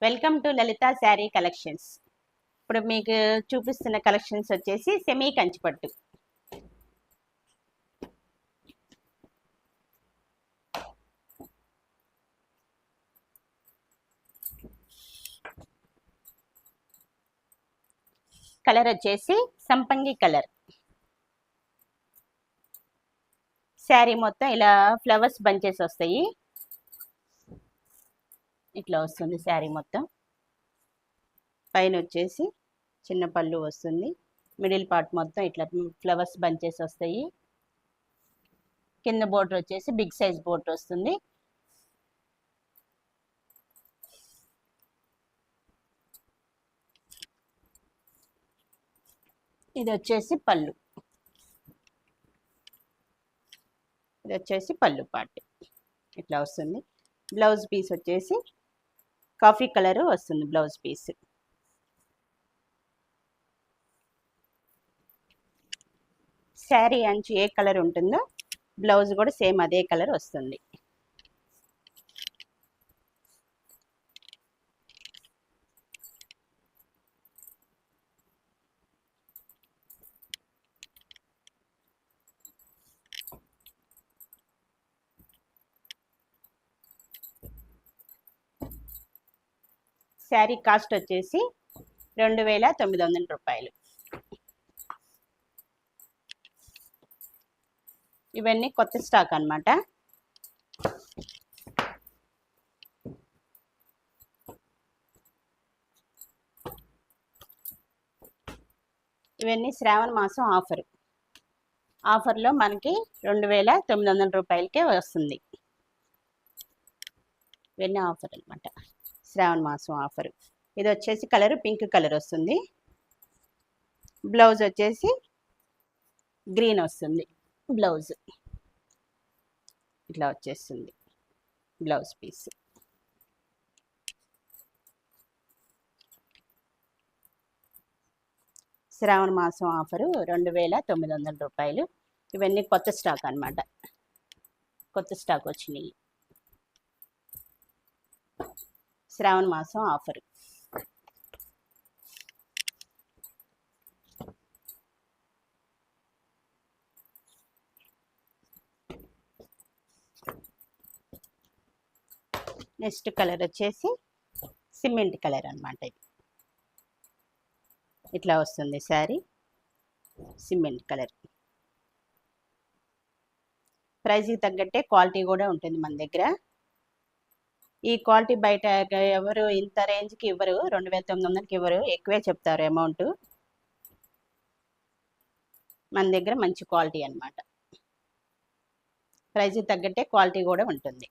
Welcome to Lalitha sari collections. ఇప్పుడు మీకు చూపిస్తున్న కలెక్షన్స్ వచ్చేసి సెమీ కంచిపట్టు. కలర్ వచ్చేసి సంపంగి కలర్. శారీ మొత్తం ఇలా ఫ్లవర్స్ బంచెస్ వస్తాయి. ఇట్లా వస్తుంది శారీ మొత్తం. పైన వచ్చేసి చిన్న పళ్ళు వస్తుంది. మిడిల్ పార్ట్ మొత్తం ఇట్లా ఫ్లవర్స్ బంచెస్ వస్తాయి. కింద బోర్డర్ వచ్చేసి బిగ్ సైజ్ బోర్డర్ వస్తుంది. ఇది వచ్చేసి పళ్ళు. ఇది వచ్చేసి పళ్ళు పార్ట్ ఇట్లా వస్తుంది. బ్లౌజ్ పీస్ వచ్చేసి కాఫీ కలర్ వస్తుంది. బ్లౌజ్ పీస్ శారీ అంచు ఏ కలర్ ఉంటుందో బ్లౌజ్ కూడా సేమ్ అదే కలర్ వస్తుంది. శారీ కాస్ట్ వచ్చేసి 2900 రూపాయలు. ఇవన్నీ కొత్త స్టాక్ అన్నమాట. ఇవన్నీ శ్రావణ మాసం ఆఫర్లో మనకి 2900 రూపాయలకే వస్తుంది. ఇవన్నీ ఆఫర్ అనమాట, శ్రావణ మాసం ఆఫర్. ఇది వచ్చేసి కలర్ పింక్ కలర్ వస్తుంది. బ్లౌజ్ వచ్చేసి గ్రీన్ వస్తుంది. బ్లౌజ్ ఇట్లా వచ్చేస్తుంది బ్లౌజ్ పీస్. శ్రావణ మాసం ఆఫరు 2900 రూపాయలు. ఇవన్నీ కొత్త స్టాక్ అన్నమాట, కొత్త స్టాక్ వచ్చినాయి. శ్రావణ మాసం ఆఫరు. నెక్స్ట్ కలర్ వచ్చేసి సిమెంట్ కలర్ అన్నమాట. ఇది ఇట్లా వస్తుంది శారీ, సిమెంట్ కలర్. ప్రైస్కి తగ్గట్టే క్వాలిటీ కూడా ఉంటుంది మన దగ్గర. ఈ క్వాలిటీ బయట ఎవరు ఇంత రేంజ్కి ఇవ్వరు, 2900కి ఇవ్వరు, ఎక్కువే చెప్తారు అమౌంట్. మన దగ్గర మంచి క్వాలిటీ అన్నమాట. ప్రైస్కి తగ్గట్టే క్వాలిటీ కూడా ఉంటుంది.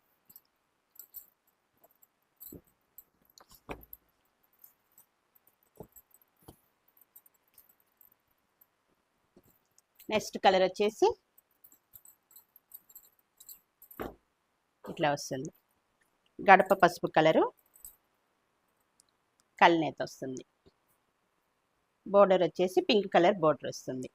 నెక్స్ట్ కలర్ వచ్చేసి ఇట్లా వస్తుంది. గడప పసుపు కలరు, కల్నేత వస్తుంది. బోర్డర్ వచ్చేసి పింక్ కలర్ బోర్డర్ వస్తుంది.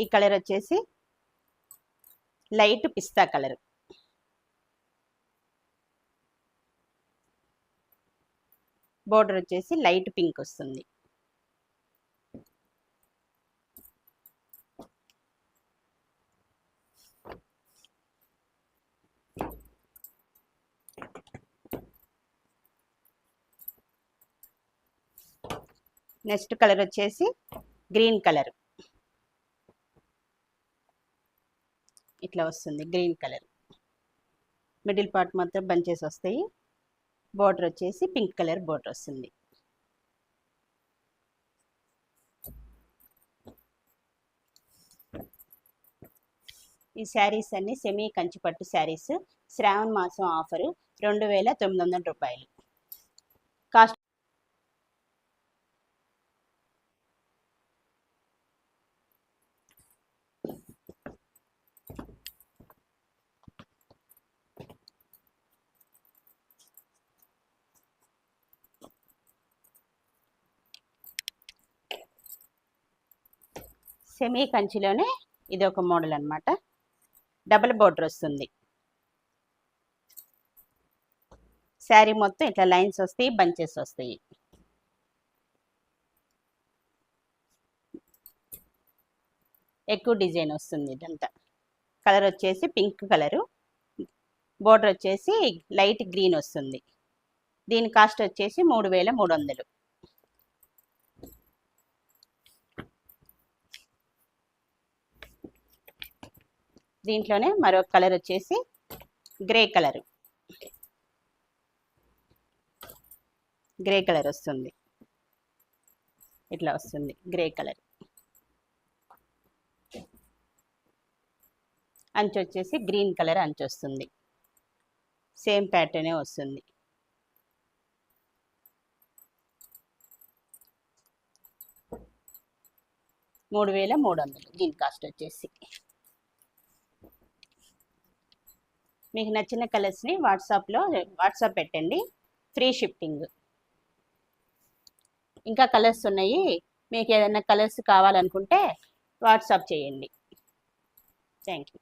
ఈ కలర్ వచ్చేసి లైట్ పిస్తా కలర్. బోర్డర్ వచ్చేసి లైట్ పింక్ వస్తుంది. నెక్స్ట్ కలర్ వచ్చేసి గ్రీన్ కలర్. ఇట్లా వస్తుంది గ్రీన్ కలర్. మిడిల్ పార్ట్ మాత్రం బంచెస్ వస్తాయి. బోర్డర్ వచ్చేసి పింక్ కలర్ బోర్డర్ వస్తుంది. ఈ శారీస్ అన్ని సెమీ కంచిపట్టు శారీస్. శ్రావణ మాసం ఆఫరు 2900 రూపాయలు. కాస్ట్ సెమీ కంచిలోనే ఇది ఒక మోడల్ అన్నమాట. డబుల్ బోర్డర్ వస్తుంది. శారీ మొత్తం ఇట్లా లైన్స్ వస్తాయి, బంచెస్ వస్తాయి. ఎక్కువ డిజైన్ వస్తుంది. ఇదంతా కలర్ వచ్చేసి పింక్ కలరు, బోర్డర్ వచ్చేసి లైట్ గ్రీన్ వస్తుంది. దీని కాస్ట్ వచ్చేసి 3300. దీంట్లోనే మరొక కలర్ వచ్చేసి గ్రే కలర్. గ్రే కలర్ వస్తుంది. ఇట్లా వస్తుంది గ్రే కలర్. అంచు వచ్చేసి గ్రీన్ కలర్ అంచు వస్తుంది. సేమ్ ప్యాటర్నే వస్తుంది. $3300 దీని కాస్ట్ వచ్చేసి. మీకు నచ్చిన కలర్స్ని వాట్సాప్ పెట్టండి, ఫ్రీ షిప్పింగ్. ఇంకా కలర్స్ ఉన్నాయి. మీకు ఏదైనా కలర్స్ కావాలనుకుంటే వాట్సాప్ చేయండి. Thank you.